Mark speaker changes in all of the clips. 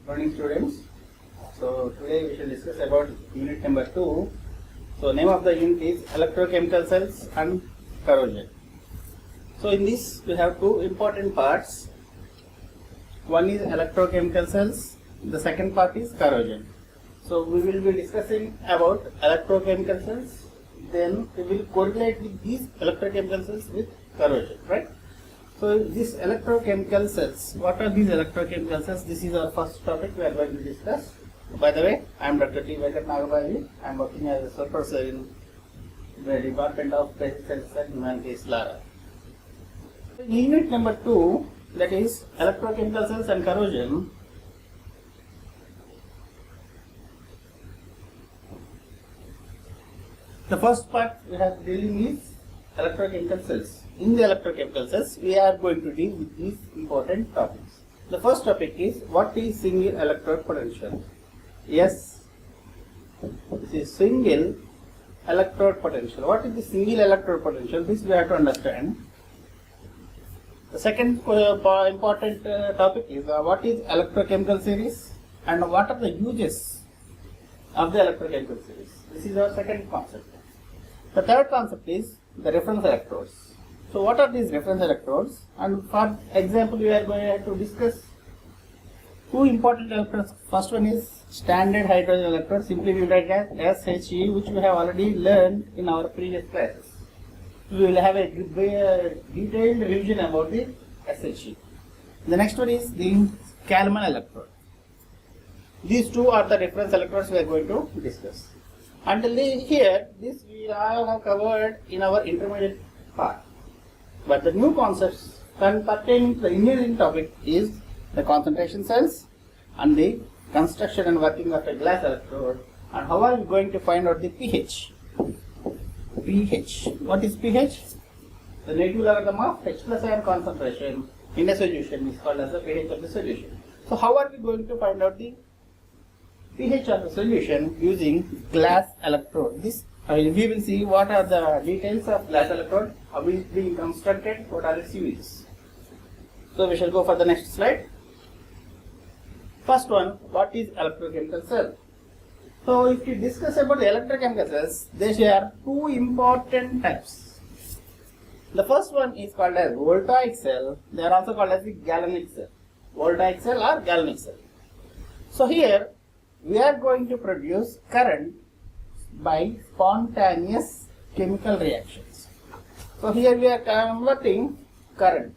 Speaker 1: Morning students. So today we shall discuss about unit number 2. So name of the unit is electrochemical cells and corrosion. So in this we have two important parts. One is electrochemical cells, the second part is corrosion. So we will be discussing about electrochemical cells, then we will correlate with these electrochemical cells with corrosion, right? So these electrochemical cells, what are these electrochemical cells? This is our first topic we are going to discuss. By the way, I am Dr. T. Venkat Nagabaji. I am working as a professor in the Department of Basic Sciences and Humanities, LARA. Unit number 2, that is electrochemical cells and corrosion. The first part we have dealing is electrochemical cells. In the electrochemical cells, we are going to deal with these important topics. The first topic is what is single electrode potential? Yes, this is single electrode potential. What is the single electrode potential? This we have to understand. The second important topic is what is electrochemical series and what are the uses of the electrochemical series. This is our second concept. The third concept is the reference electrodes. So what are these reference electrodes? And for example, we are going to discuss two important electrodes. First one is standard hydrogen electrode, simply we write as SHE, which we have already learned in our previous classes. We will have a detailed revision about the SHE. The next one is the Kalman electrode. These two are the reference electrodes we are going to discuss. Until here, this we all have covered in our intermediate part. But the new concepts pertaining to the engineering topic is the concentration cells and the construction and working of a glass electrode, and how are we going to find out the pH. pH. What is pH? The negative logarithm of H plus ion concentration in a solution is called as the pH of the solution. So how are we going to find out the pH of the solution using glass electrode? We will see what are the details of glass electrode, how it is being constructed, what are its uses. So we shall go for the next slide. First one, what is electrochemical cell? So if you discuss about the electrochemical cells, they share two important types. The first one is called as voltaic cell. They are also called as the galvanic cell. Voltaic cell or galvanic cell. So here we are going to produce current by spontaneous chemical reactions. So here we are converting current.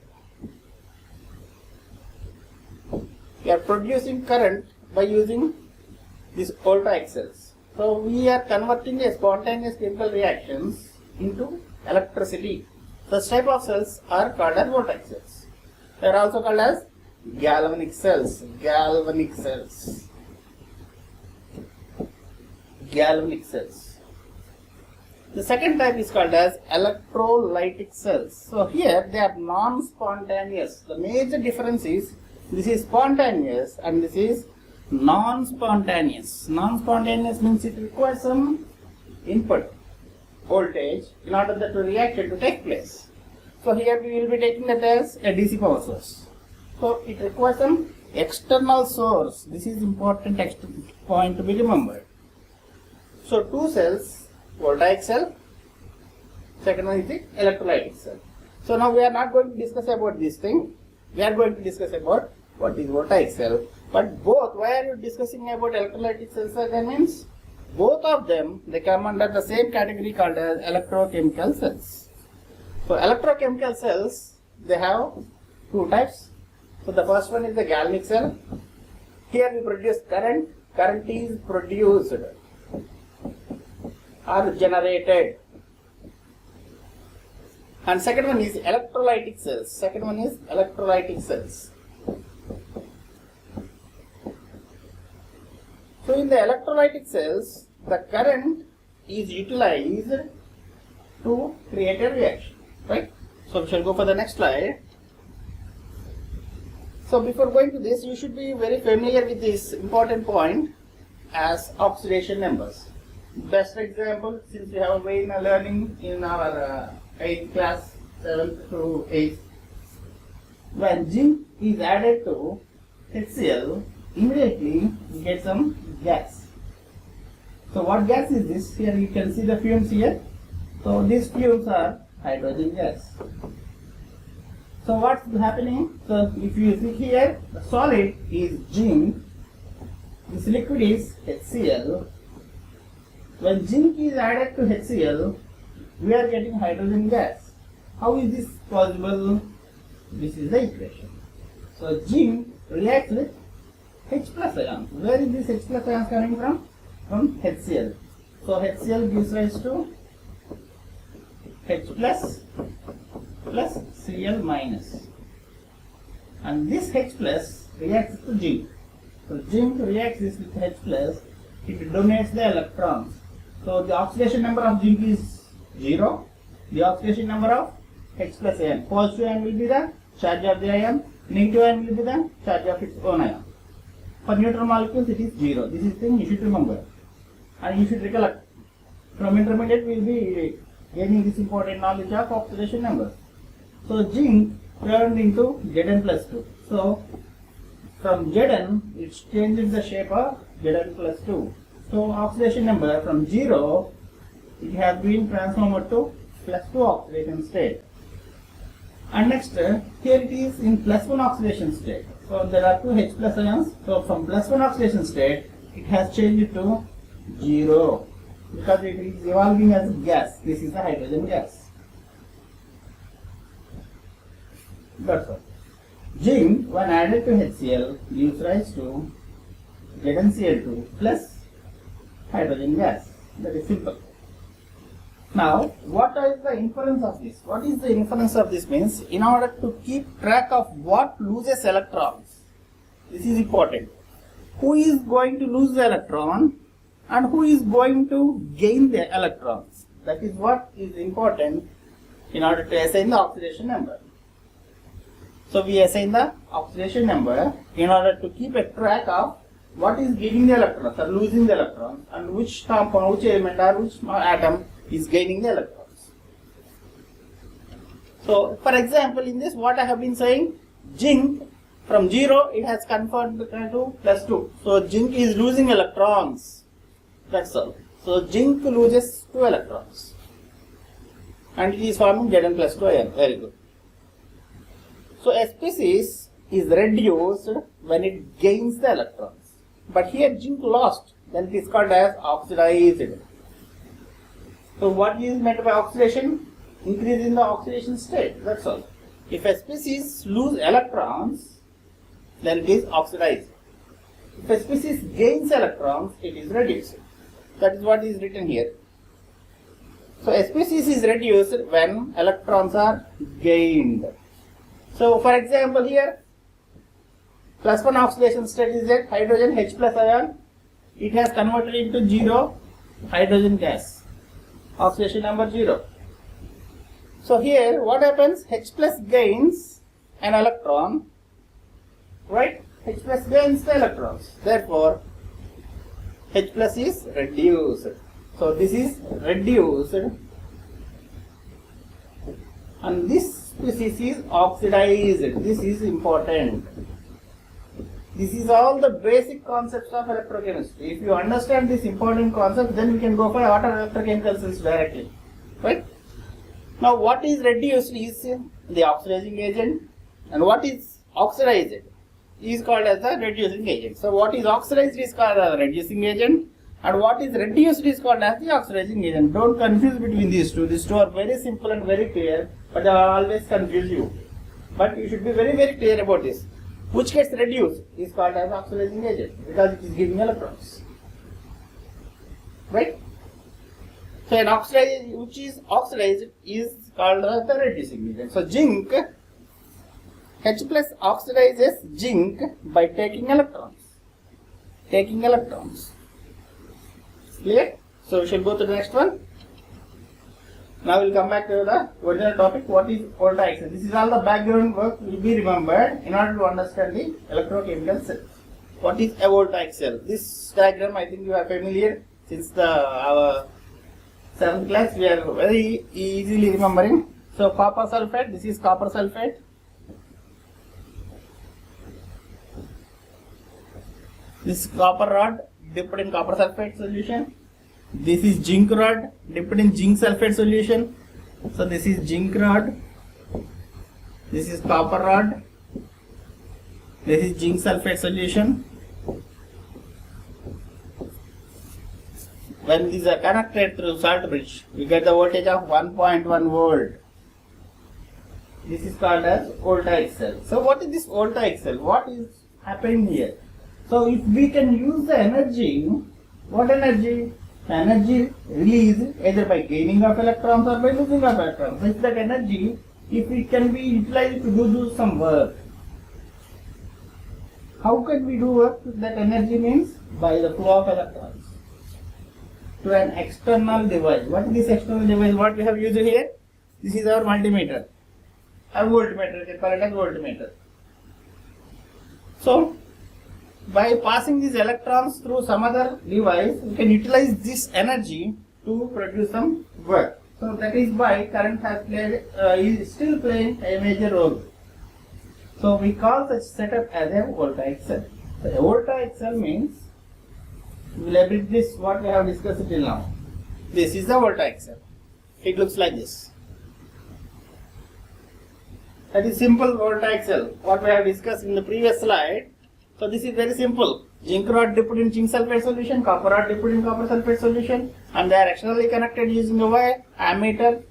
Speaker 1: We are producing current by using these voltaic cells. So we are converting a spontaneous chemical reactions into electricity. Such type of cells are called as voltaic cells. They are also called as galvanic cells. Galvanic cells. Galvanic cells. The second type is called as electrolytic cells. So here they are non-spontaneous. The major difference is this is spontaneous and this is non-spontaneous. Non-spontaneous means it requires some input voltage in order that the reaction to take place. So here we will be taking that as a DC power source. So it requires some external source. This is important point to be remembered. So two cells, voltaic cell, second one is the electrolytic cell. So now we are not going to discuss about this thing. We are going to discuss about what is voltaic cell. But both, why are you discussing about electrolytic cells? That means both of them, they come under the same category called as electrochemical cells. So electrochemical cells, they have two types. So the first one is the galvanic cell. Here we produce current. Current is produced or generated. And second one is electrolytic cells. Second one is electrolytic cells. So in the electrolytic cells, the current is utilized to create a reaction, right? So we shall go for the next slide. So before going to this, you should be very familiar with this important point as oxidation numbers. Best example, since we have been learning in our 8th class, 7th to 8th, when zinc is added to HCl, immediately we get some gas. So what gas is this? Here you can see the fumes here. So these fumes are hydrogen gas. So what's happening? So if you see here, the solid is zinc, this liquid is HCl. When zinc is added to HCl, we are getting hydrogen gas. How is this possible? This is the equation. So zinc reacts with H plus ions. Where is this H plus ions coming from? From HCl. So HCl gives rise to H plus plus Cl minus. And this H plus reacts to zinc. So zinc reacts this with H plus, it donates the electrons. So the oxidation number of zinc is 0. The oxidation number of H plus ion. Positive ion will be the charge of the ion, negative ion will be the charge of its own ion. For neutral molecules it is 0. This is the thing you should remember. And you should recollect. From intermediate we will be gaining this important knowledge of oxidation numbers. So zinc turned into Zn plus 2. So from Zn it changes the shape of Zn plus 2. So oxidation number from 0 it has been transformed to plus 2 oxidation state. And next here it is in plus 1 oxidation state. So there are two H plus ions. So from plus 1 oxidation state it has changed to 0 because it is evolving as gas. This is the hydrogen gas. That's all. Zinc when added to HCl gives rise to ZnCl2 plus hydrogen gas. That is simple. Now, what is the inference of this? What is the inference of this means? In order to keep track of what loses electrons, this is important. Who is going to lose the electron and who is going to gain the electrons? That is what is important in order to assign the oxidation number. So we assign the oxidation number in order to keep a track of what is gaining the electrons or losing the electrons and which compound, which element or which atom is gaining the electrons. So for example in this what I have been saying, zinc from 0 it has converted to plus 2. So zinc is losing electrons. That's all. So zinc loses 2 electrons and it is forming Zn plus 2 ion. Very good. So a species is reduced when it gains the electrons. But here zinc lost, then it is called as oxidized. So what is meant by oxidation? Increase in the oxidation state, that's all. If a species lose electrons, then it is oxidized. If a species gains electrons, it is reduced. That is what is written here. So a species is reduced when electrons are gained. So for example here, plus 1 oxidation state is at hydrogen H plus ion. It has converted into 0 hydrogen gas. Oxidation number 0. So here what happens? H plus gains an electron, right? H plus gains the electrons. Therefore, H plus is reduced. So this is reduced and this species is oxidized. This is important. This is all the basic concepts of electrochemistry. If you understand this important concept, then we can go for water electrochemical cells directly. Right? Now what is reduced is the oxidizing agent and what is oxidized is called as the reducing agent. So what is oxidized is called as the reducing agent and what is reduced is called as the oxidizing agent. Don't confuse between these two. These two are very simple and very clear, but they will always confuse you. But you should be very clear about this. Which gets reduced is called as oxidizing agent because it is giving electrons. Right? So an oxidized which is oxidized is called as the reducing agent. So zinc, H plus oxidizes zinc by taking electrons. Taking electrons. Clear? So we shall go to the next one. Now we will come back to the original topic. What is voltaic cell? This is all the background work will be remembered in order to understand the electrochemical cells. What is a voltaic cell? This diagram I think you are familiar since our 7th class. We are very easily remembering. So copper sulfate. This is copper sulfate. This is copper rod dipped in copper sulfate solution. This is zinc rod dipped in zinc sulfate solution. So this is zinc rod. This is copper rod. This is zinc sulfate solution. When these are connected through salt bridge, we get the voltage of 1.1 volt. This is called as voltaic cell. So what is this voltaic cell? What is happening here? So if we can use the energy, what energy? The energy released either by gaining of electrons or by losing of electrons. So if that energy, if it can be utilized to do some work. How can we do work with that energy means? By the flow of electrons to an external device. What is this external device? What we have used here? This is our multimeter. A voltmeter, we call it as voltmeter. So, by passing these electrons through some other device, we can utilize this energy to produce some work. So that is why current has played, is still playing a major role. So we call such setup as a voltaic cell. So a voltaic cell means, we will abridge this what we have discussed till now. This is the voltaic cell. It looks like this. That is simple voltaic cell. What we have discussed in the previous slide. So this is very simple. Zinc rod dipped in zinc sulfate solution, copper rod dipped in copper sulfate solution, and they are externally connected using a wire, ammeter,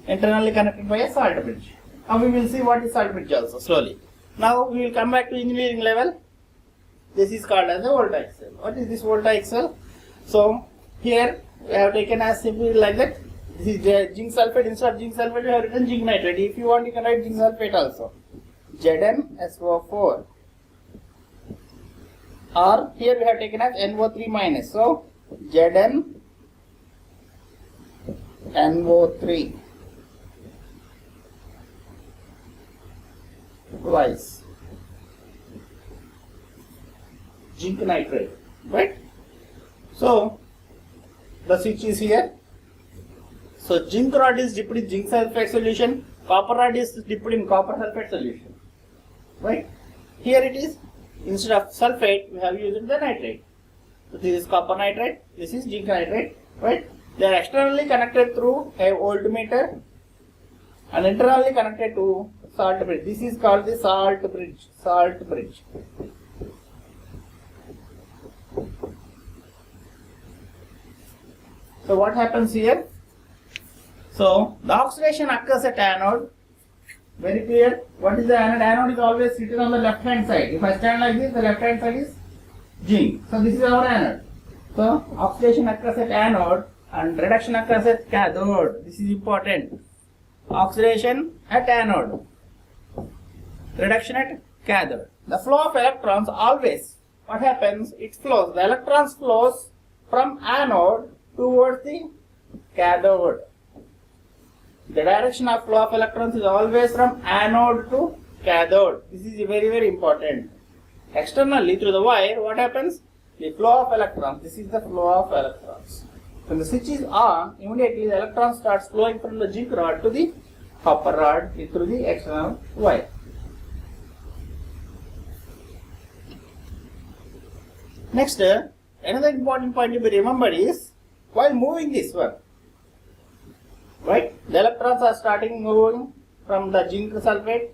Speaker 1: internally connected by a salt bridge. Now we will see what is salt bridge also slowly. Now we will come back to engineering level. This is called as a voltaic cell. What is this voltaic cell? So here we have taken as simply like that. This is zinc sulfate. Instead of zinc sulfate we have written zinc nitrate. If you want you can write zinc sulfate also. ZnSO4. Or here we have taken as NO3 minus. So ZnNO3 twice zinc nitrate, right? So the switch is here. So zinc rod is dipped in zinc sulfate solution, copper rod is dipped in copper sulfate solution, right? Here it is, instead of sulfate we have used the nitrate. So this is copper nitrate, this is zinc nitrate, right? They are externally connected through a voltmeter and internally connected to salt bridge. This is called the salt bridge. Salt bridge. So what happens here? So the oxidation occurs at anode. Very clear. What is the anode? Anode is always written on the left hand side. If I stand like this, the left hand side is zinc. So this is our anode. So oxidation occurs at anode and reduction occurs at cathode. This is important. Oxidation at anode, reduction at cathode. The flow of electrons always, what happens? It flows. The electrons flows from anode towards the cathode. The direction of flow of electrons is always from anode to cathode. This is very, very important. Externally through the wire, what happens? The flow of electrons. This is the flow of electrons. When the switch is on, immediately the electron starts flowing from the zinc rod to the copper rod through the external wire. Next, another important point to be remembered is, while moving this one, right, the electrons are starting moving from the zinc sulfate,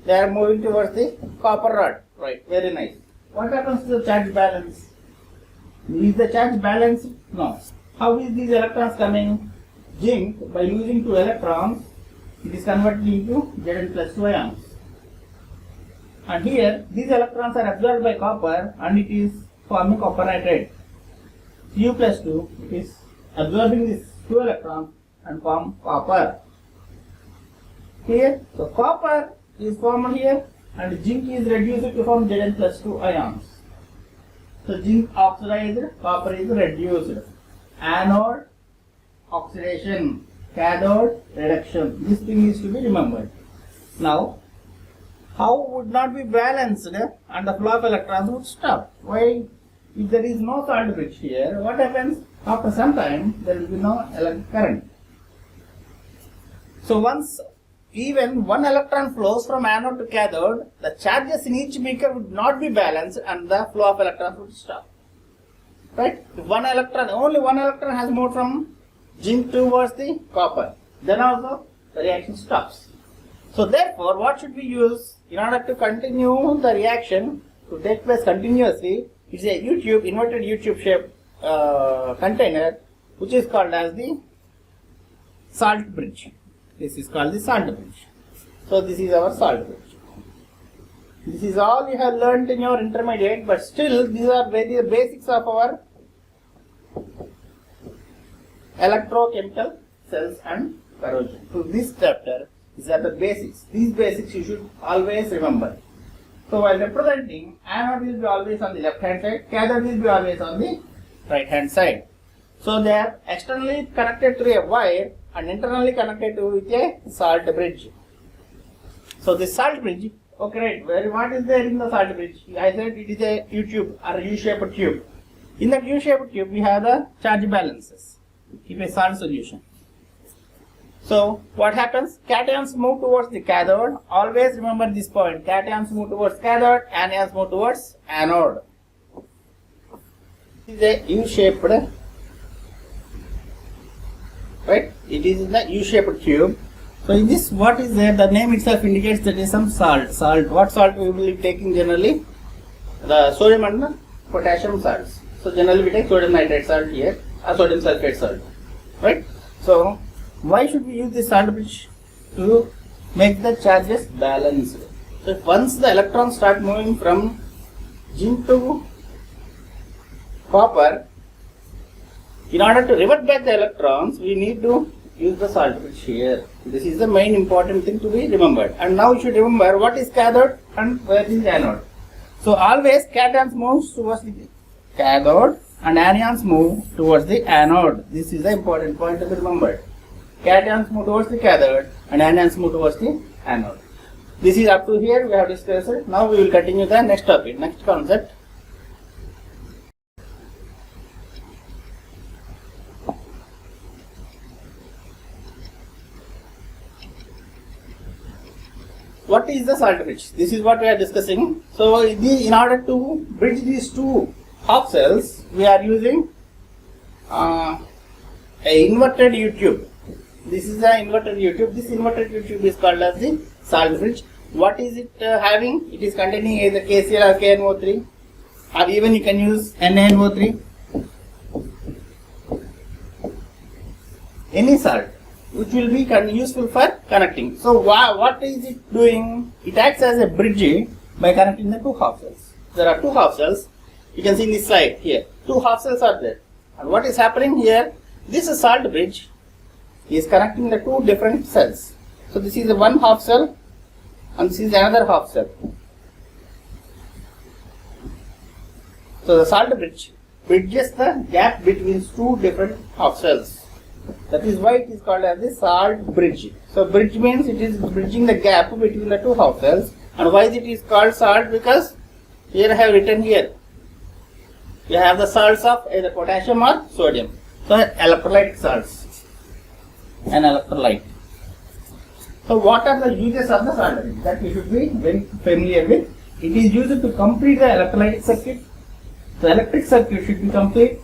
Speaker 1: they are moving towards the copper rod, right, very nice. What happens to the charge balance? Is the charge balanced? No. How is these electrons coming? Zinc, by losing 2 electrons, it is converted into Zn plus 2 ions. And here, these electrons are absorbed by copper and it is forming copper nitrate. Cu plus 2 is absorbing these 2 electrons and form copper. Here, so copper is formed here and zinc is reduced to form Zn plus 2 ions. So zinc oxidized, copper is reduced. Anode oxidation, cathode reduction. This thing is to be remembered. Now, how would not be balanced and the flow of electrons would stop? Why? If there is no salt bridge here, what happens? After some time, there will be no current. So once even one electron flows from anode to cathode, the charges in each beaker would not be balanced and the flow of electrons would stop. Right? If only one electron has moved from zinc towards the copper, then also the reaction stops. So therefore, what should we use in order to continue the reaction to take place continuously? It's a inverted U-tube shaped container, which is called as the salt bridge. This is called the salt bridge. So this is our salt bridge. This is all you have learnt in your intermediate, but still these are very basics of our electrochemical cells and corrosion. So this chapter is at the basics. These basics you should always remember. So while representing, anode will be always on the left hand side, cathode will be always on the right hand side. So they are externally connected through a wire and internally connected with a salt bridge. So this salt bridge, okay, right, what is there in the salt bridge? I said it is a U-tube or U-shaped tube. In that U-shaped tube we have the charge balances. Keep a salt solution. So what happens? Cations move towards the cathode. Always remember this point. Cations move towards cathode, anions move towards anode. This is a U-shaped, right? It is in the U-shaped tube. So in this, what is there? The name itself indicates that is some salt. Salt. What salt we will be taking generally? The sodium and the potassium salts. So generally we take sodium nitrate salt here, or sodium sulfate salt, right? So why should we use this salt bridge? To make the charges balanced. So once the electrons start moving from zinc to copper, in order to revert back the electrons, we need to use the salt bridge here. This is the main important thing to be remembered. And now you should remember what is cathode and where is anode. So always cations move towards the cathode and anions move towards the anode. This is the important point to be remembered. Cations move towards the cathode and anions move towards the anode. This is up to here we have discussed it. Now we will continue the next topic, next concept. What is the salt bridge? This is what we are discussing. So in order to bridge these two half cells, we are using a inverted U-tube. This is the inverted U-tube. This inverted U-tube is called as the salt bridge. What is it having? It is containing either KCl or KNO3, or even you can use NaNO3. Any salt which will be useful for connecting. So what is it doing? It acts as a bridge by connecting the two half cells. There are two half cells. You can see in this slide here. Two half cells are there. And what is happening here? This salt bridge is connecting the two different cells. So this is the one half cell and this is another half cell. So the salt bridge bridges the gap between two different half cells. That is why it is called as the salt bridge. So bridge means it is bridging the gap between the two half cells. And why it is called salt? Because here I have written here. You have the salts of either potassium or sodium. So electrolyte salts. An electrolyte. So what are the uses of the salt bridge? That you should be very familiar with. It is used to complete the electrolyte circuit. The electric circuit should be complete.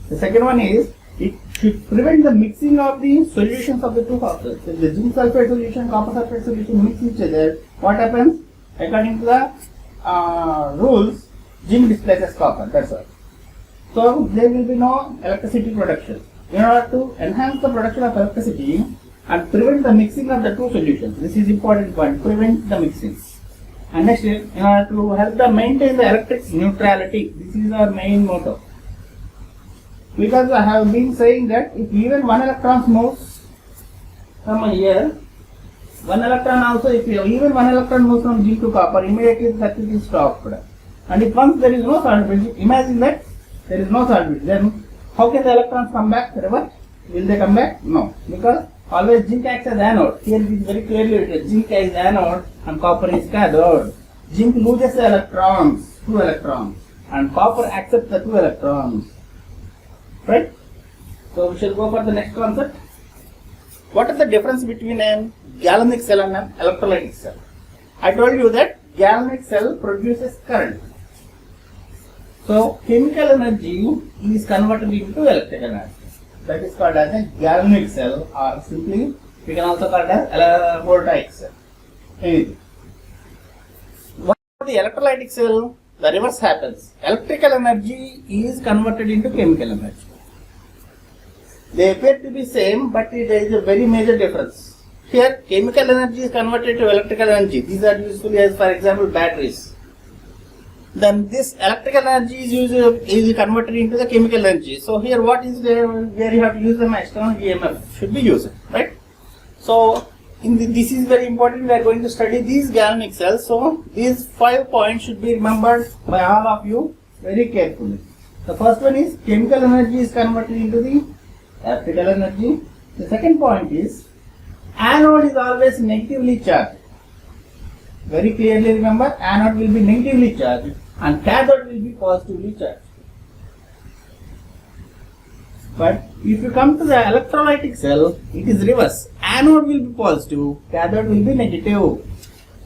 Speaker 1: The second one is it should prevent the mixing of the solutions of the two half cells. If the zinc sulfate solution, copper sulfate solution mix each other, what happens? According to the rules, zinc displaces copper, that's all. So there will be no electricity production. In order to enhance the production of electricity and prevent the mixing of the two solutions, this is important point, prevent the mixing. And next, in order to help them maintain the electric neutrality, this is our main motto. Because I have been saying that if even one electron moves from here, one electron also, if even one electron moves from zinc to copper, immediately the circuit is stopped. And if once there is no salt bridge, imagine that there is no salt bridge, then how can the electrons come back? Revert? Will they come back? No. Because always zinc acts as anode. Here it is very clearly written, zinc is anode and copper is cathode. Zinc loses the electrons, 2 electrons, and copper accepts the 2 electrons. Right? So we shall go for the next concept. What is the difference between a galvanic cell and an electrolytic cell. I told you that galvanic cell produces current. So chemical energy is converted into electrical energy. That is called as a galvanic cell, or simply we can also call it as voltaic cell. Anything. What about the electrolytic cell? The reverse happens. Electrical energy is converted into chemical energy. They appear to be same, but there is a very major difference. Here, chemical energy is converted to electrical energy. These are useful as, for example, batteries. Then this electrical energy is converted into the chemical energy. So here, what is there? Where you have to use the external EMF should be used, right? So this is very important. We are going to study these galvanic cells. So these 5 points should be remembered by all of you very carefully. The first one is chemical energy is converted into the electrical energy. The second point is anode is always negatively charged. Very clearly remember, anode will be negatively charged and cathode will be positively charged. But if you come to the electrolytic cell, it is reverse. Anode will be positive, cathode will be negative.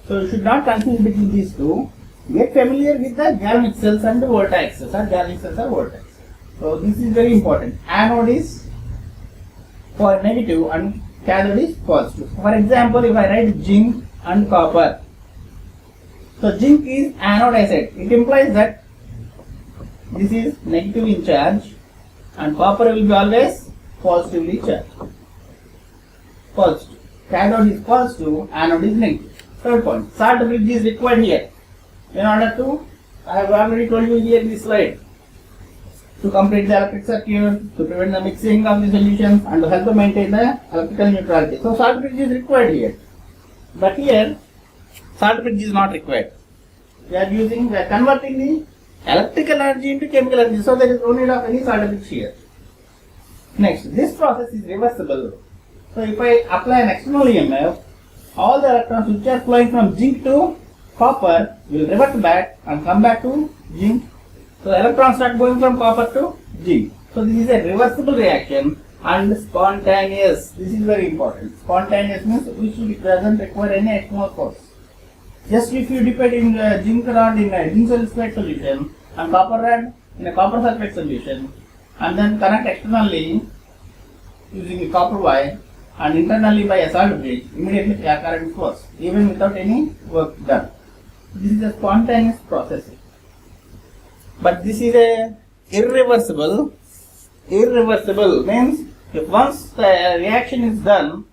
Speaker 1: So you should not confuse between these two. Get familiar with the galvanic cells and the voltaic cells, or galvanic cells or voltaic cells. So this is very important. Anode is for negative and cathode is positive. For example, if I write zinc and copper. So zinc is anode, I said. It implies that this is negative in charge and copper will be always positively charged. Positive. Cathode is positive, anode is negative. Third point, salt bridge is required here. In order to, I have already told you here in this slide, to complete the electric circuit, to prevent the mixing of the solutions and to help to maintain the electrical neutrality. So salt bridge is required here. But here, salt bridge is not required. We are converting the electrical energy into chemical energy. So there is no need of any salt bridge here. Next, this process is reversible. So if I apply an external EMF, all the electrons which are flowing from zinc to copper will revert back and come back to zinc. So electrons start going from copper to zinc. So this is a reversible reaction and spontaneous. This is very important. Spontaneous means which doesn't require any external force. Just if you dip it in zinc rod in a zinc sulfate solution and copper rod in a copper sulfate solution, and then connect externally using a copper wire and internally by a salt bridge, immediately current flows even without any work done. This is a spontaneous process. But this is a irreversible. Irreversible means if once the reaction is done,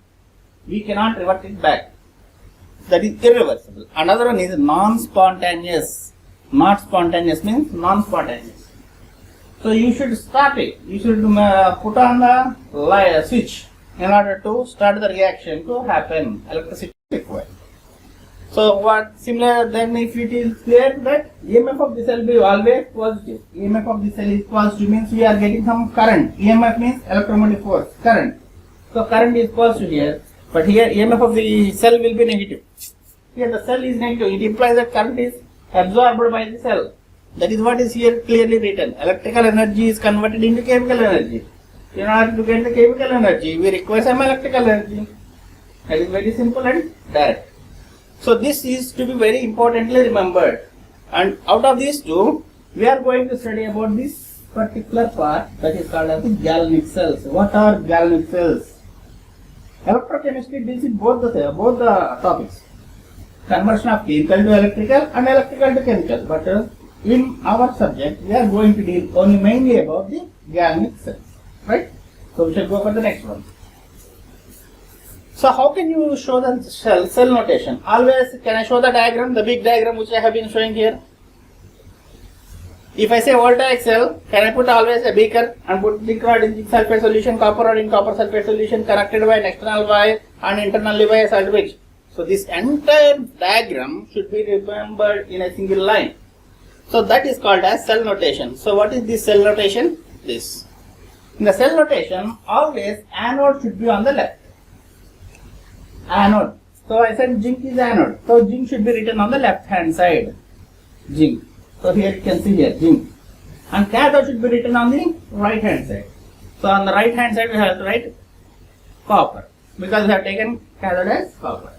Speaker 1: we cannot revert it back. That is irreversible. Another one is non-spontaneous. Not spontaneous means non-spontaneous. So you should start it. You should put on the switch in order to start the reaction to happen. Electricity is required. So what similar, then if it is clear that EMF of the cell will be always positive. EMF of the cell is positive means we are getting some current. EMF means electromotive force, current. So current is positive here, but here EMF of the cell will be negative. Here the cell is negative. It implies that current is absorbed by the cell. That is what is here clearly written. Electrical energy is converted into chemical energy. In order to get the chemical energy, we require some electrical energy. That is very simple and direct. So this is to be very importantly remembered. And out of these two, we are going to study about this particular part that is called as the galvanic cells. What are galvanic cells? Electrochemistry deals with both the topics. Conversion of chemical to electrical and electrical to chemical. But in our subject, we are going to deal only mainly about the galvanic cells. Right? So we shall go for the next one. So how can you show the cell notation? Always, can I show the diagram, the big diagram which I have been showing here? If I say voltaic cell, can I put always a beaker and put zinc rod in zinc sulfate solution, copper rod in copper sulfate solution, connected by an external wire and internally by a salt bridge? So this entire diagram should be remembered in a single line. So that is called as cell notation. So what is this cell notation? This. In the cell notation, always anode should be on the left. Anode. So I said zinc is anode. So zinc should be written on the left hand side. Zinc. So here you can see here zinc. And cathode should be written on the right hand side. So on the right hand side we have to write copper. because we have taken cathode as copper.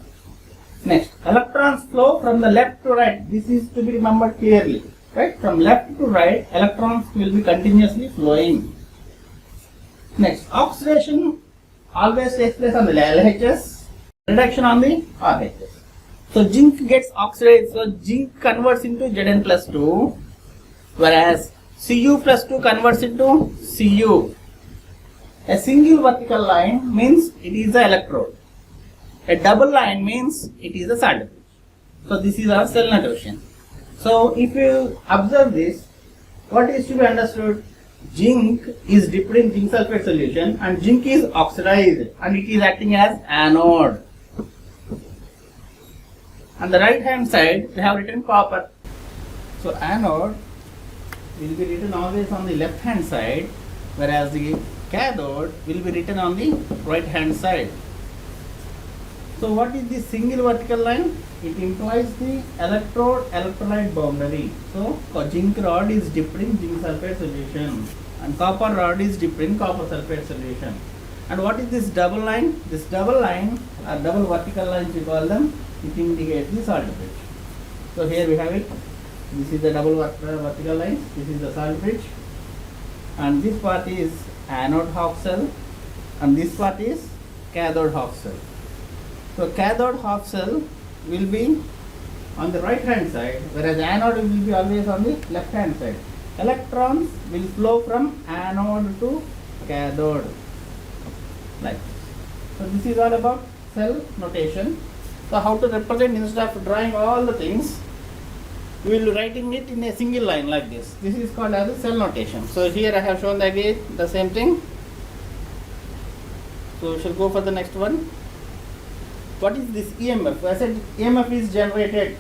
Speaker 1: Next, electrons flow from the left to right. This is to be remembered clearly. Right? From left to right, electrons will be continuously flowing. Next, oxidation always takes place on the LHS, reduction on the RHS. So zinc gets oxidized, so zinc converts into Zn plus 2, whereas Cu plus 2 converts into Cu. A single vertical line means it is the electrode. A double line means it is the salt bridge. So this is our cell notation. So if you observe this, what is to be understood? Zinc is dipped in zinc sulfate solution and zinc is oxidized and it is acting as anode. On the right hand side we have written copper. So anode will be written always on the left hand side, whereas the cathode will be written on the right hand side. So what is the single vertical line? It implies the electrode electrolyte boundary. So zinc rod is dipped in zinc sulfate solution and copper rod is dipped in copper sulfate solution. And what is this double line? This double line or double vertical lines we call them, it indicates the salt bridge. So here we have it. This is the double vertical line. This is the salt bridge. And this part is anode half cell and this part is cathode half cell. So cathode half cell will be on the right hand side, whereas anode will be always on the left hand side. Electrons will flow from anode to cathode like this. So this is all about cell notation. So how to represent, instead of drawing all the things, we will be writing it in a single line like this. This is called as a cell notation. So here I have shown again the same thing. So we shall go for the next one. What is this EMF? I said EMF is generated,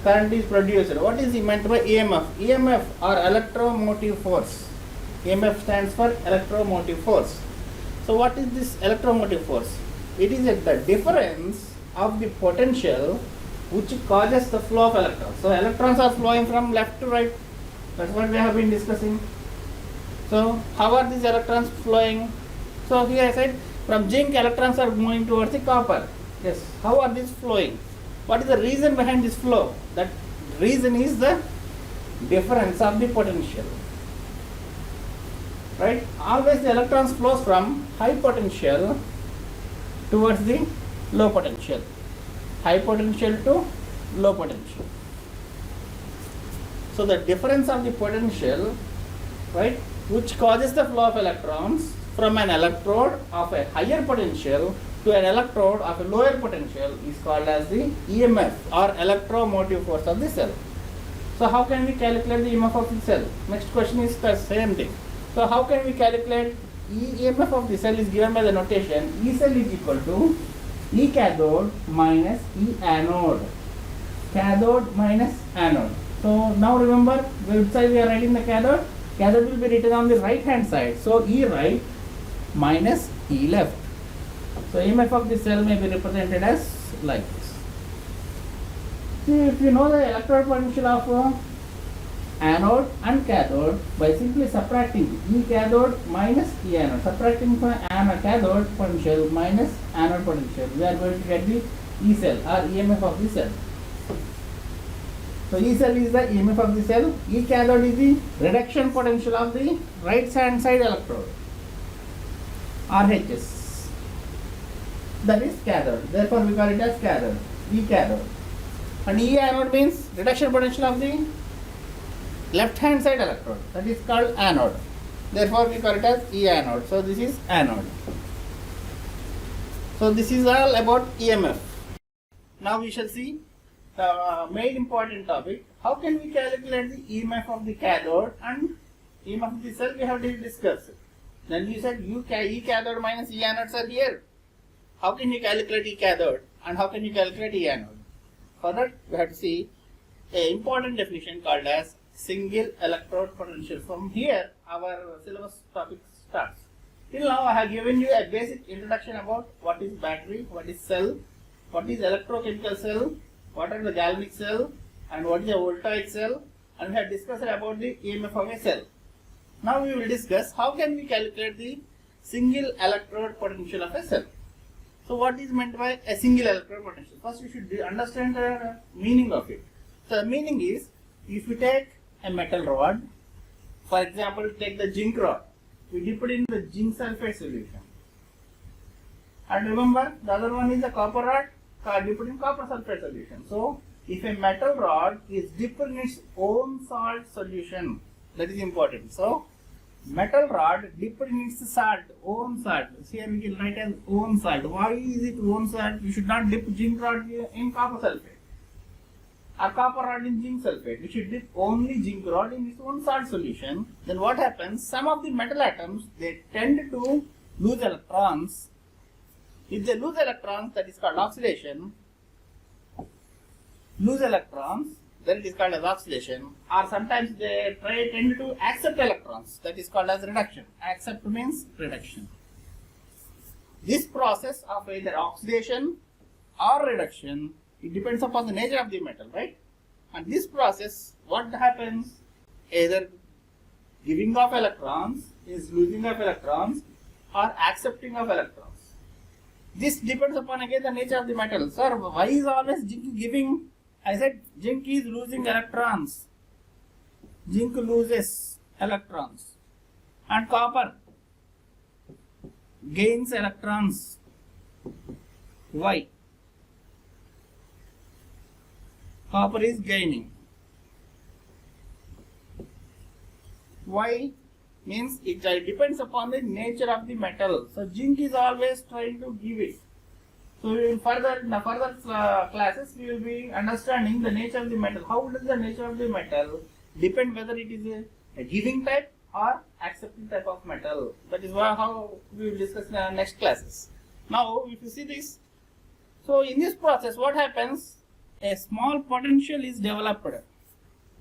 Speaker 1: current is produced. What is meant by EMF? EMF or electromotive force. EMF stands for electromotive force. So what is this electromotive force? It is the difference of the potential which causes the flow of electrons. So electrons are flowing from left to right. That's what we have been discussing. So how are these electrons flowing? So here I said from zinc electrons are moving towards the copper. Yes. How are these flowing? What is the reason behind this flow? That reason is the difference of the potential. Right? Always the electrons flows from high potential towards the low potential. High potential to low potential. So the difference of the potential, right, which causes the flow of electrons from an electrode of a higher potential to an electrode of a lower potential is called as the EMF or electromotive force of the cell. So how can we calculate the EMF of the cell? Next question is the same thing. So how can we calculate EMF of the cell is given by the notation E cell is equal to E cathode minus E anode. Cathode minus anode. So now remember which side we are writing the cathode? Cathode will be written on the right hand side. So E right minus E left. So EMF of the cell may be represented as like this. See, if you know the electrode potential of anode and cathode by simply subtracting E cathode minus E anode, subtracting from cathode potential minus anode potential, we are going to get the E cell or EMF of the cell. So E cell is the EMF of the cell, E cathode is the reduction potential of the right hand side electrode, RHS. That is cathode. Therefore, we call it as cathode, E cathode. And E anode means reduction potential of the left hand side electrode. That is called anode. Therefore, we call it as E anode. So this is anode. So this is all about EMF. Now we shall see the main important topic. How can we calculate the EMF of the cathode and EMF of the cell? We have to discuss it. Then you said E cathode minus E anodes are here. How can you calculate E cathode and how can you calculate E anode? For that, we have to see an important definition called as single electrode potential. From here, our syllabus topic starts. Till now, I have given you a basic introduction about what is battery, what is cell, what is electrochemical cell, what are the galvanic cell, and what is a voltaic cell, and we have discussed about the EMF of a cell. Now we will discuss how can we calculate the single electrode potential of a cell. So what is meant by a single electrode potential? First you should understand the meaning of it. So the meaning is, if you take a metal rod, for example take the zinc rod, we dip it in the zinc sulfate solution. And remember the other one is the copper rod, dip it in copper sulfate solution. So if a metal rod is dipped in its own salt solution, that is important. So metal rod dipped in its own salt. Here we can write as own salt. Why is it own salt? We should not dip zinc rod in copper sulfate or copper rod in zinc sulfate. We should dip only zinc rod in its own salt solution. Then what happens? Some of the metal atoms, they tend to lose electrons. If they lose electrons, that is called oxidation. Lose electrons, then it is called as oxidation, or sometimes they tend to accept electrons, that is called as reduction. Accept means reduction. This process of either oxidation or reduction, it depends upon the nature of the metal, right? And this process, what happens? Either giving of electrons, is losing of electrons, or accepting of electrons. This depends upon again the nature of the metal. Sir, why is always zinc giving? I said zinc is losing electrons. Zinc loses electrons. And copper gains electrons. Why? Copper is gaining. Why? Means it depends upon the nature of the metal. So zinc is always trying to give it. So we will in the further classes we will be understanding the nature of the metal. How does the nature of the metal depend whether it is a giving type or accepting type of metal. That is how we will discuss in our next classes. Now if you see this, so in this process what happens? A small potential is developed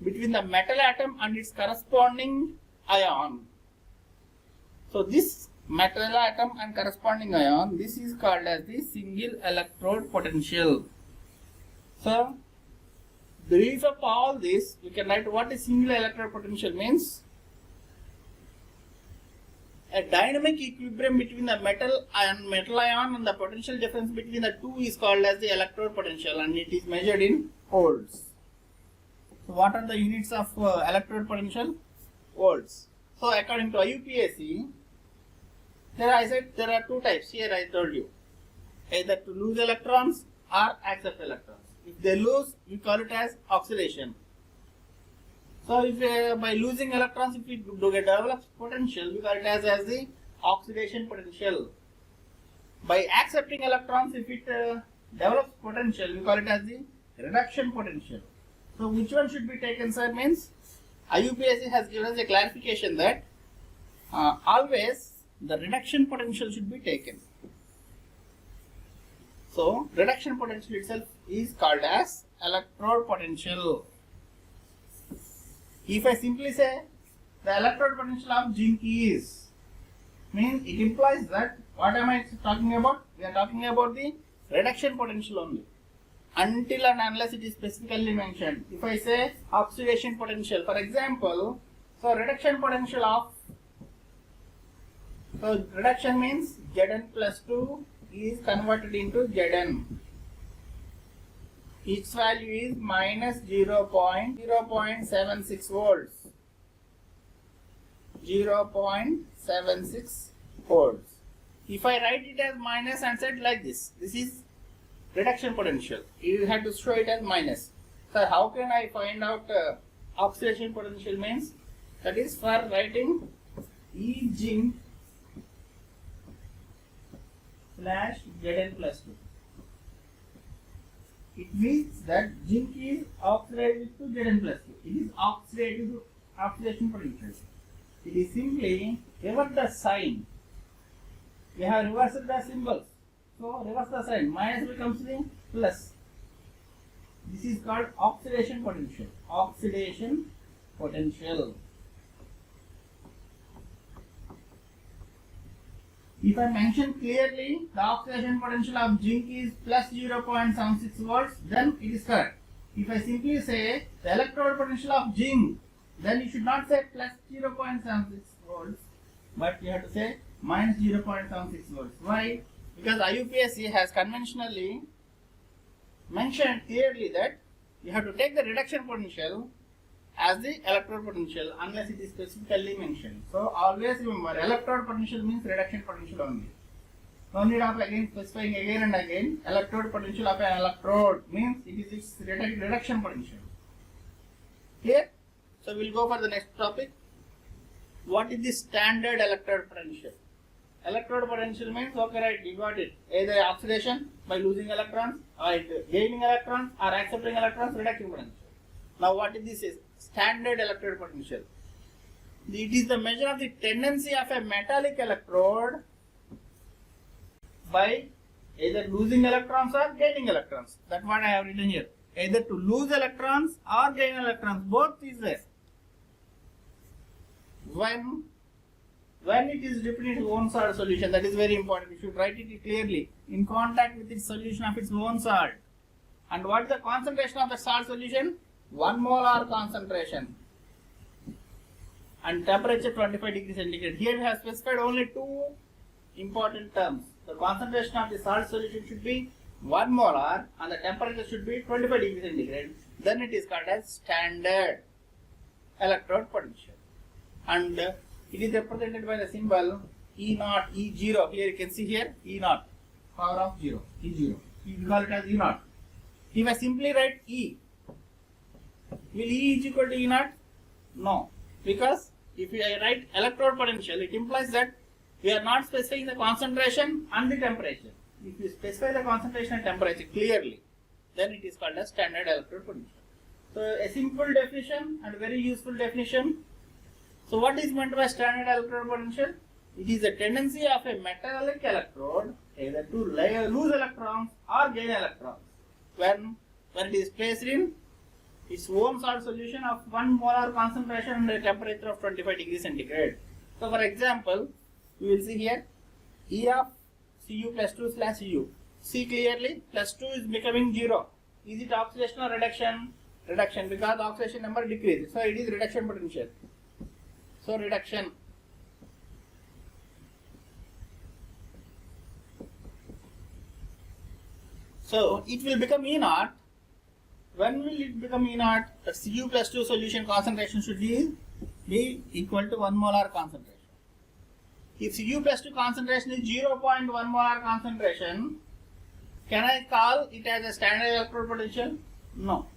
Speaker 1: between the metal atom and its corresponding ion. So this metal atom and corresponding ion, this is called as the single electrode potential. So the brief of all this, we can write what is single electrode potential means. A dynamic equilibrium between the metal ion and the potential difference between the two is called as the electrode potential, and it is measured in volts. So what are the units of electrode potential? Volts. So according to IUPAC, there are two types. Here I told you, either to lose electrons or accept electrons. If they lose, we call it as oxidation. So if by losing electrons, if we develop potential, we call it as the oxidation potential. By accepting electrons, if it develops potential, we call it as the reduction potential. So which one should be taken, sir? Means IUPAC has given us a clarification that always the reduction potential should be taken. So reduction potential itself is called as electrode potential. If I simply say the electrode potential of zinc is, means it implies that what am I talking about? We are talking about the reduction potential only, until and unless it is specifically mentioned. If I say oxidation potential, for example, so reduction potential of, so reduction means Zn plus 2 is converted into Zn. Its value is minus 0.76 volts. 0.76 volts. If I write it as minus and said like this is reduction potential. You have to show it as minus. So how can I find out oxidation potential means? That is for writing E zinc slash Zn plus 2. It means that zinc is oxidized to Zn plus 2. It is oxidative to oxidation potential. It is simply reverse the sign. We have reversed the symbols. So reverse the sign. Minus becomes the plus. This is called oxidation potential. Oxidation potential. If I mention clearly the oxidation potential of zinc is plus 0.76 volts, then it is correct. If I simply say the electrode potential of zinc, then you should not say plus 0.76 volts, but you have to say minus 0.76 volts. Why? because IUPAC has conventionally mentioned clearly that you have to take the reduction potential as the electrode potential unless it is specifically mentioned. So always remember, electrode potential means reduction potential only. No need of again specifying again and again. Electrode potential of an electrode means it is its reduction potential. Clear? So we will go for the next topic. What is the standard electrode potential? Electrode potential means, okay, right, you got it. Either oxidation by losing electrons, or gaining electrons, or accepting electrons, reduction potential. Now what is this? Standard electrode potential. It is the measure of the tendency of a metallic electrode by either losing electrons or gaining electrons. That's what I have written here. Either to lose electrons or gain electrons, both is there. When it is dipped into its own salt solution, that is very important. You should write it clearly. In contact with its solution of its own salt. And what is the concentration of the salt solution? 1 molar concentration. And temperature 25 degrees centigrade. Here we have specified only two important terms. The concentration of the salt solution should be 1 molar and the temperature should be 25 degrees centigrade. Then it is called as standard electrode potential. And it is represented by the symbol E0, E0. Here you can see here E0, power of 0, E0. We call it as E0. If I simply write E, will E is equal to E0? No, because if I write electrode potential, it implies that we are not specifying the concentration and the temperature. If you specify the concentration and temperature clearly, then it is called as standard electrode potential. So a simple definition and very useful definition. So what is meant by standard electrode potential? It is the tendency of a metallic electrode either to lose electrons or gain electrons when it is placed in its own salt solution of 1 molar concentration and a temperature of 25 degrees centigrade. So for example, we will see here E of Cu plus 2 slash U. See clearly, plus 2 is becoming 0. Is it oxidation or reduction? Reduction, because the oxidation number decreases. So it is reduction potential. So reduction. So it will become E0. When will it become E0? The Cu plus 2 solution concentration should be equal to 1 molar concentration. If Cu plus 2 concentration is 0.1 molar concentration, can I call it as a standard electrode potential? No.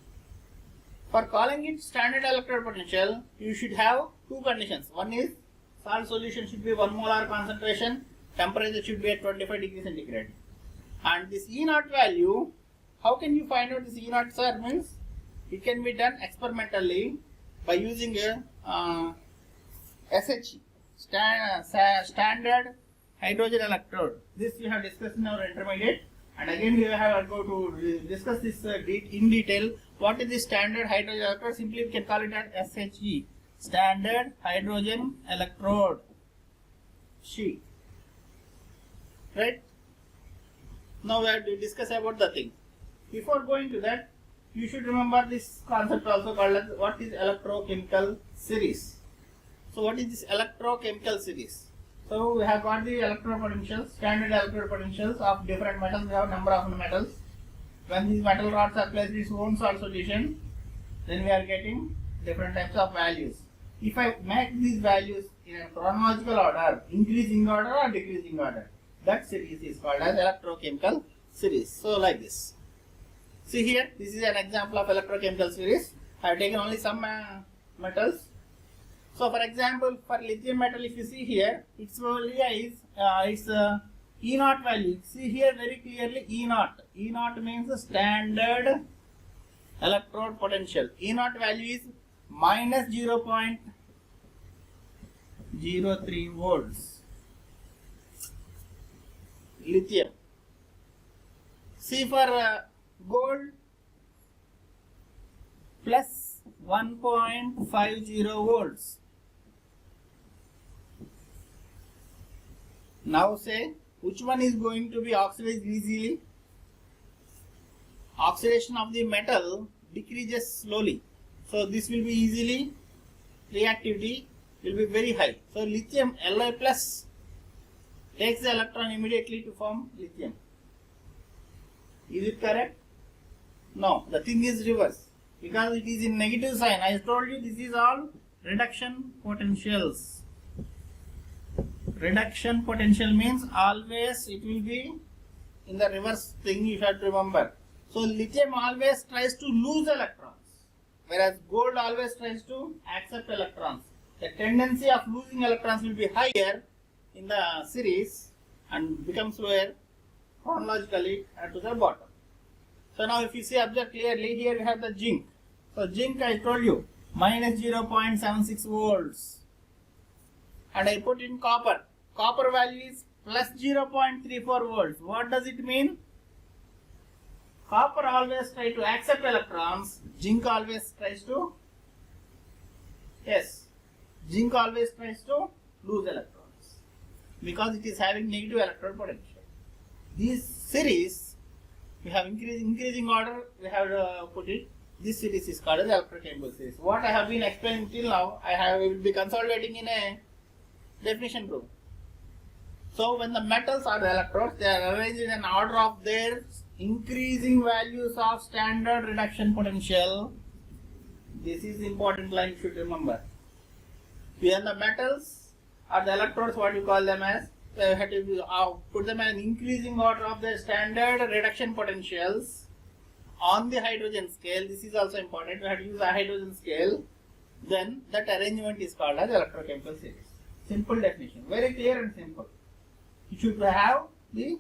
Speaker 1: For calling it standard electrode potential, you should have two conditions. One is salt solution should be 1 molar concentration, temperature should be at 25 degrees centigrade. And this E0 value, how can you find out this E0, sir? Means it can be done experimentally by using a SHE, standard hydrogen electrode. This we have discussed in our intermediate, and again we have go to discuss this in detail. What is the standard hydrogen electrode? Simply we can call it as SHE, standard hydrogen electrode sheet. Right? Now we have to discuss about the thing. Before going to that, you should remember this concept also called as what is electrochemical series. So what is this electrochemical series? So we have got the electrode potentials, standard electrode potentials of different metals. We have number of metals. When these metal rods are placed in its own salt solution, then we are getting different types of values. If I make these values in a chronological order, increasing order or decreasing order, that series is called as electrochemical series. So like this. See here, this is an example of electrochemical series. I have taken only some metals. So for example, for lithium metal, if you see here, its value is E0 value. See here very clearly E0. E0 means standard electrode potential. E0 value is minus 0.03 volts. Lithium. See for gold, plus 1.50 volts. Now say which one is going to be oxidized easily? Oxidation of the metal decreases slowly. So this will be easily, reactivity will be very high. So lithium Li plus takes the electron immediately to form lithium. Is it correct? No, the thing is reverse because it is in negative sign. I told you this is all reduction potentials. Reduction potential means always it will be in the reverse thing, you have to remember. So lithium always tries to lose electrons, whereas gold always tries to accept electrons. The tendency of losing electrons will be higher in the series and becomes lower chronologically to the bottom. So now if you see, observe clearly, here we have the zinc. So zinc, I told you, minus 0.76 volts. And I put in copper. Copper value is plus 0.34 volts. What does it mean? Copper always tries to accept electrons. Zinc always tries to, zinc always tries to lose electrons because it is having negative electrode potential. This series, we have increasing order, we have put it. This series is called as electrochemical series. What I have been explaining till now, I will be consolidating in a definition group. So when the metals or the electrodes, they are arranged in an order of their increasing values of standard reduction potential. This is important line you should remember. When the metals or the electrodes, what you call them as, we have to put them in an increasing order of their standard reduction potentials on the hydrogen scale. This is also important. We have to use a hydrogen scale. Then that arrangement is called as electrochemical series. Simple definition, very clear and simple. You should have the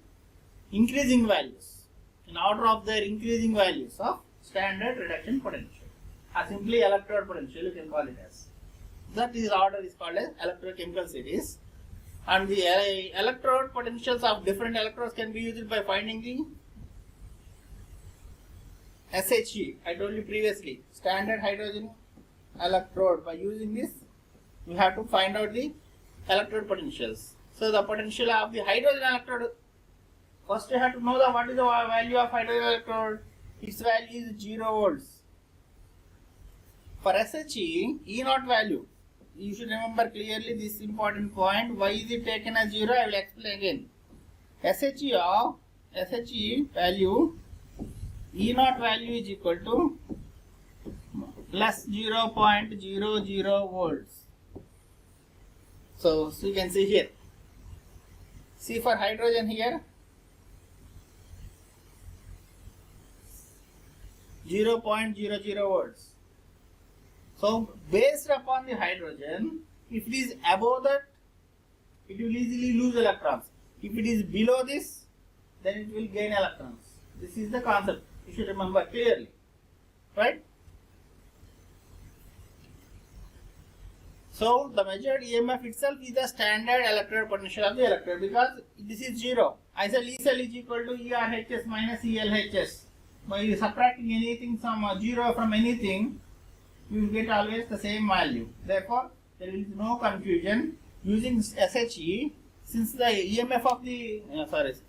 Speaker 1: increasing values in order of their increasing values of standard reduction potential, or simply electrode potential, you can call it as. That is order is called as electrochemical series. And the electrode potentials of different electrodes can be used by finding the SHE. I told you previously, standard hydrogen electrode. By using this, you have to find out the electrode potentials. So the potential of the hydrogen electrode, first you have to know what is the value of hydrogen electrode. Its value is 0 volts. For SHE, E naught value, you should remember clearly this important point. Why is it taken as 0? I will explain again. SHE value, E naught value is equal to plus 0.00 volts. So you can see here. See for hydrogen here, 0.00 volts. So based upon the hydrogen, if it is above that, it will easily lose electrons. If it is below this, then it will gain electrons. This is the concept. You should remember clearly, right? So the measured EMF itself is the standard electrode potential of the electrode because this is 0. I said E cell is equal to ERHS minus ELHS. By subtracting anything from 0 from anything, you will get always the same value. Therefore, there is no confusion. Using SHE, since the EMF of the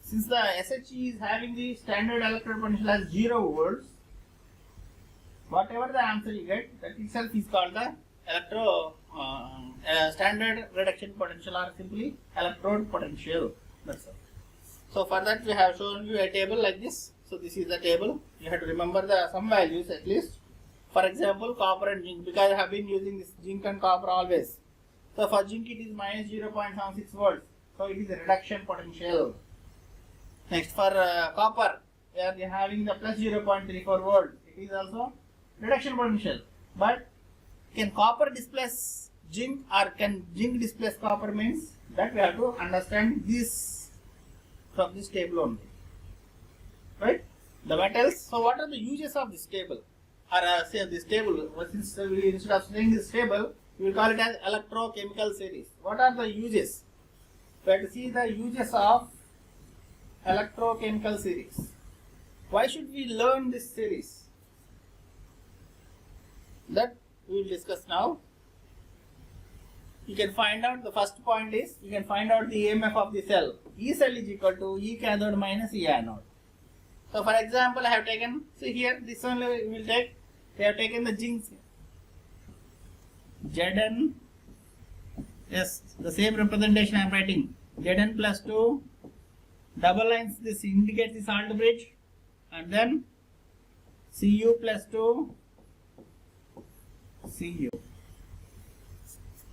Speaker 1: since the SHE is having the standard electrode potential as 0 volts, whatever the answer you get, that itself is called the standard reduction potential, or simply electrode potential. That's all. So for that we have shown you a table like this. So this is the table. You have to remember some values at least. For example, copper and zinc, because I have been using this zinc and copper always. So for zinc it is minus 0.76 volts. So it is a reduction potential. Next for copper, we are having the plus 0.34 volts. It is also reduction potential. But can copper displace zinc or can zinc displace copper means that we have to understand this from this table only. Right? The metals. So what are the uses of this table? Or say this table, since we instead of saying this table, we will call it as electrochemical series. What are the uses? We have to see the uses of electrochemical series. Why should we learn this series? That we will discuss now. You can find out, the first point is, you can find out the EMF of the cell. E cell is equal to E cathode minus E anode. So for example, I have taken, see here, this one we will take, we have taken the zinc. Zn, yes, the same representation I am writing. Zn plus 2, double lines, this indicates the salt bridge, and then Cu plus 2, Cu.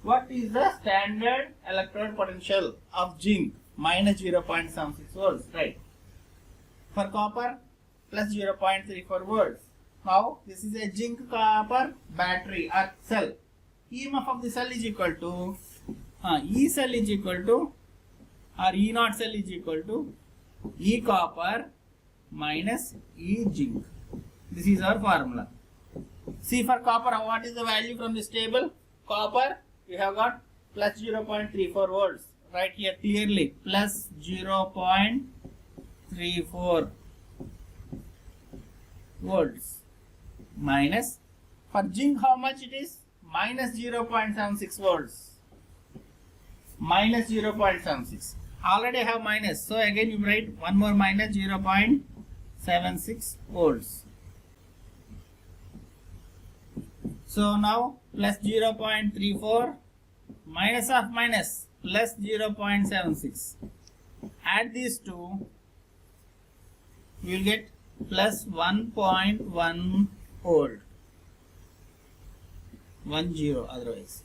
Speaker 1: What is the standard electrode potential of zinc? Minus 0.76 volts, right? For copper, plus 0.34 volts. Now, this is a zinc copper battery or cell. EMF of the cell is equal to, E cell is equal to, or E naught cell is equal to, E copper minus E zinc. This is our formula. See, for copper, what is the value from this table? Copper, we have got plus 0.34 volts. Right here clearly, plus 0.34 volts. Minus, for zinc how much it is? Minus 0.76 volts. Minus 0.76. Already have minus. So again you write one more minus 0.76 volts. So now plus 0.34 minus of minus plus 0.76. Add these two, we will get plus 1.1 volt. 10 otherwise.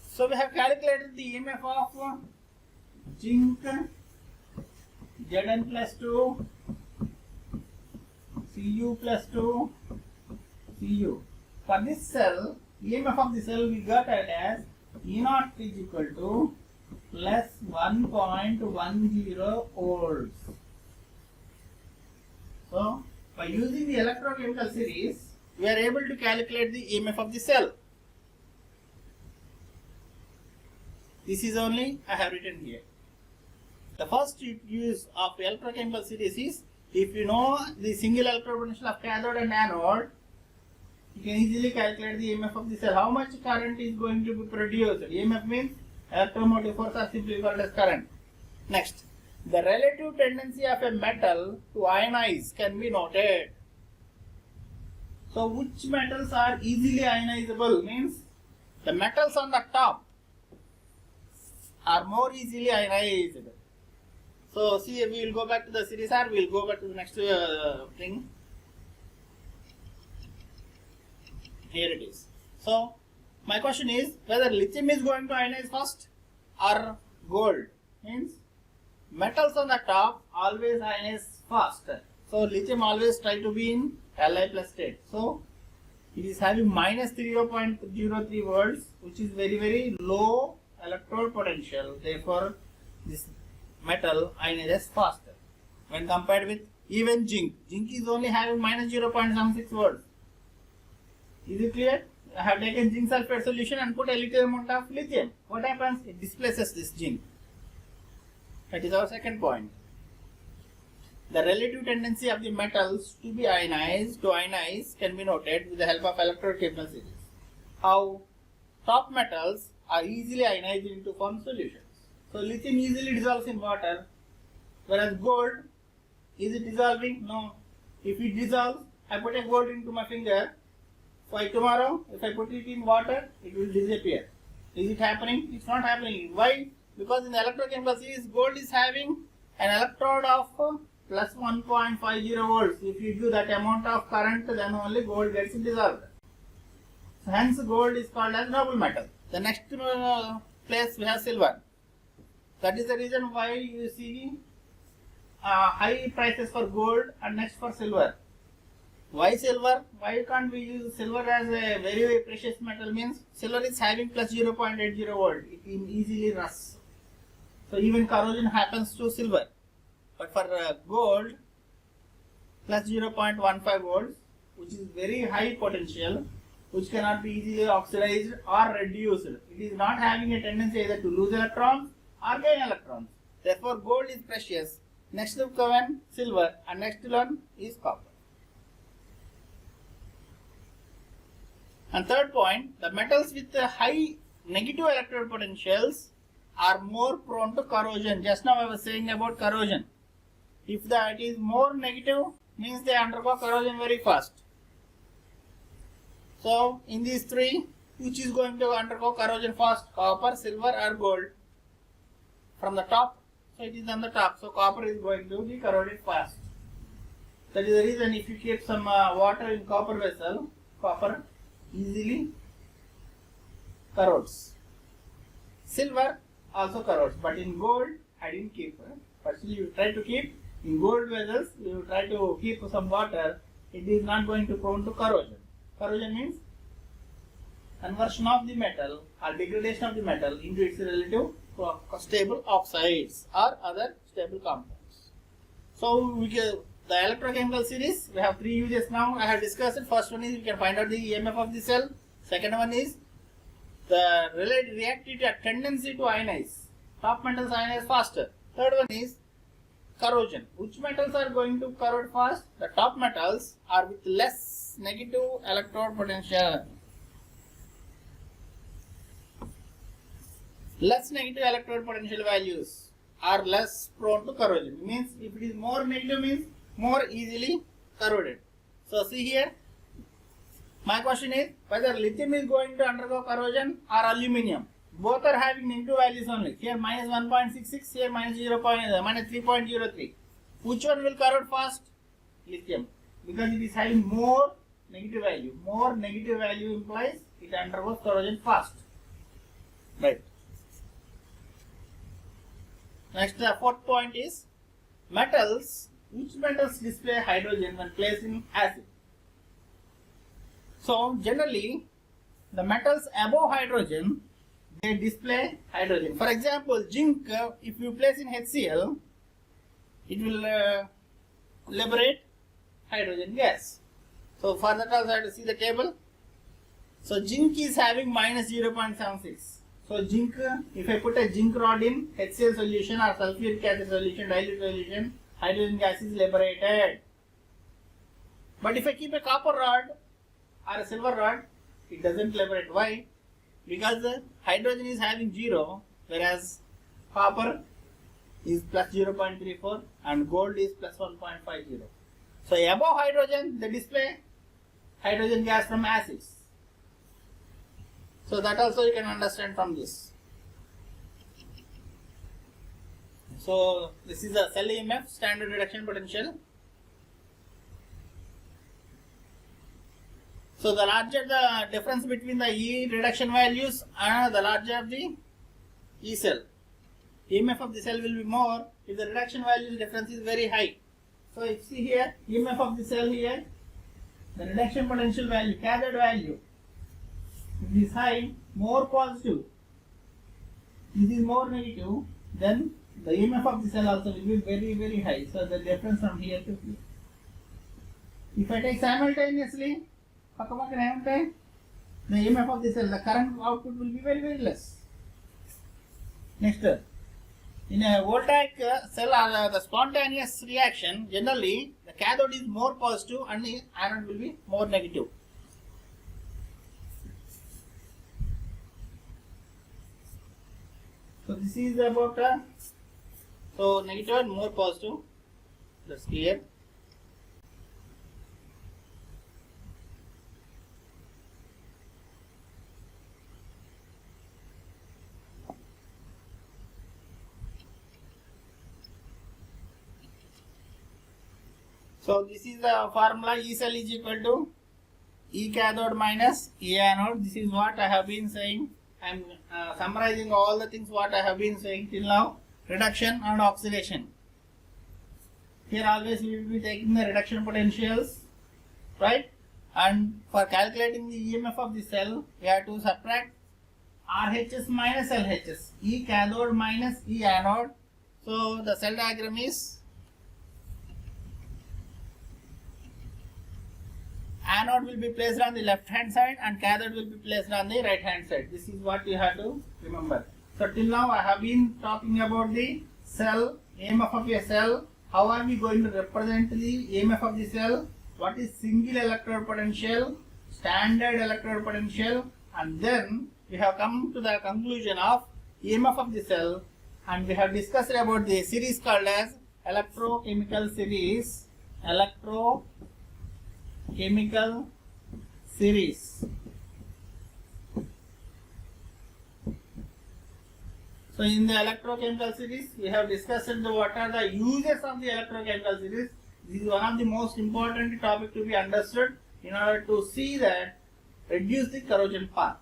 Speaker 1: So we have calculated the EMF of zinc Zn plus 2, Cu plus 2, Cu. For this cell, EMF of the cell we got it as E naught is equal to plus 1.10 volts. So, by using the electrochemical series, we are able to calculate the EMF of the cell. This is only I have written here. The first use of electrochemical series is, if you know the single electrode potential of cathode and anode, you can easily calculate the EMF of the cell. How much current is going to be produced? EMF means electromotive force, or simply called as current. Next, the relative tendency of a metal to ionize can be noted. So, which metals are easily ionizable? Means the metals on the top are more easily ionized. So, see, we will go back to the series, or we will go back to the next thing. Here it is. So, my question is whether lithium is going to ionize first or gold. Means metals on the top always ionize first. So, lithium always try to be in Li plus state. So, it is having minus 0.03 volts, which is very, very low electrode potential. Therefore, this metal ionizes faster when compared with even zinc. Zinc is only having minus 0.76 volts. Is it clear? I have taken zinc sulfate solution and put a little amount of lithium. What happens? It displaces this zinc. That is our second point. The relative tendency of the metals to be ionized, can be noted with the help of electrochemical series. How top metals are easily ionized into form solutions. So lithium easily dissolves in water, whereas gold, is it dissolving? No. If it dissolves, I put a gold into my finger. By tomorrow, if I put it in water, it will disappear. Is it happening? It's not happening. Why? Because in the electrochemical series, gold is having an electrode of plus 1.50 volts. If you give that amount of current, then only gold gets dissolved. So hence, gold is called as noble metal. The next place we have silver. That is the reason why you see high prices for gold and next for silver. Why silver? Why can't we use silver as a very, very precious metal? Means silver is having plus 0.80 volt. It can easily rust. So even corrosion happens to silver. But for gold, plus 0.15 volts, which is very high potential, which cannot be easily oxidized or reduced. It is not having a tendency either to lose electrons or gain electrons. Therefore, gold is precious. Next to one, silver, and next one is copper. And third point, the metals with high negative electrode potentials are more prone to corrosion. Just now I was saying about corrosion. If that is more negative, means they undergo corrosion very fast. So in these three, which is going to undergo corrosion fast? Copper, silver or gold? From the top, so it is on the top, so copper is going to be corroded fast. That is the reason if you keep some water in copper vessel, copper easily corrodes. Silver also corrodes, but in gold I didn't keep. But still you try to keep in gold vessels, you try to keep some water, it is not going to prone to corrosion. Corrosion means conversion of the metal or degradation of the metal into its relative stable oxides or other stable compounds. So we can, the electrochemical series, we have three uses now. I have discussed it. First one is we can find out the EMF of the cell. Second one is the related reactivity or tendency to ionize. Top metals ionize faster. Third one is corrosion. Which metals are going to corrode fast? The top metals are with less negative electrode potential. Less negative electrode potential values are less prone to corrosion. Means if it is more negative means more easily corroded. So see here, my question is whether lithium is going to undergo corrosion or aluminium. Both are having negative values only. Here minus 1.66, here minus 3.03. Which one will corrode fast? Lithium. Because it is having more negative value. More negative value implies it undergoes corrosion fast. Right. Next, the fourth point is metals. Which metals display hydrogen when placed in acid? So generally, the metals above hydrogen, they display hydrogen. For example, zinc, if you place in HCl, it will liberate hydrogen gas. So for that also I have to see the table. So zinc is having minus 0.76. So zinc, if I put a zinc rod in HCl solution or sulfuric acid solution, dilute solution, hydrogen gas is liberated. But if I keep a copper rod or a silver rod, it doesn't liberate. Why? Because the hydrogen is having 0, whereas copper is plus 0.34 and gold is plus 1.50. So above hydrogen, they display hydrogen gas from acids. So that also you can understand from this. So this is a cell EMF, standard reduction potential. So the larger the difference between the E reduction values and the larger the E cell. EMF of the cell will be more if the reduction value difference is very high. So if you see here, EMF of the cell here, the reduction potential value, cathode value, if it is high, more positive, this is more negative, then the EMF of the cell also will be very, very high. So the difference from here to here. If I take simultaneously, the EMF of the cell, the current output will be very, very less. Next, in a voltaic cell or the spontaneous reaction, generally the cathode is more positive and the anode will be more negative. So this is about so negative and more positive. That's clear. So this is the formula. E cell is equal to E cathode minus E anode. This is what I have been saying. I am summarizing all the things what I have been saying till now. Reduction and oxidation. Here always we will be taking the reduction potentials, right? And for calculating the EMF of the cell, we have to subtract RHS minus LHS. E cathode minus E anode. So the cell diagram is anode will be placed on the left hand side and cathode will be placed on the right hand side. This is what you have to remember. So till now I have been talking about the cell, EMF of a cell. How are we going to represent the EMF of the cell? What is single electrode potential, standard electrode potential, and then we have come to the conclusion of EMF of the cell, and we have discussed about the series called as electrochemical series. Electrochemical series. So in the electrochemical series, we have discussed what are the uses of the electrochemical series. This is one of the most important topic to be understood in order to see that reduce the corrosion path.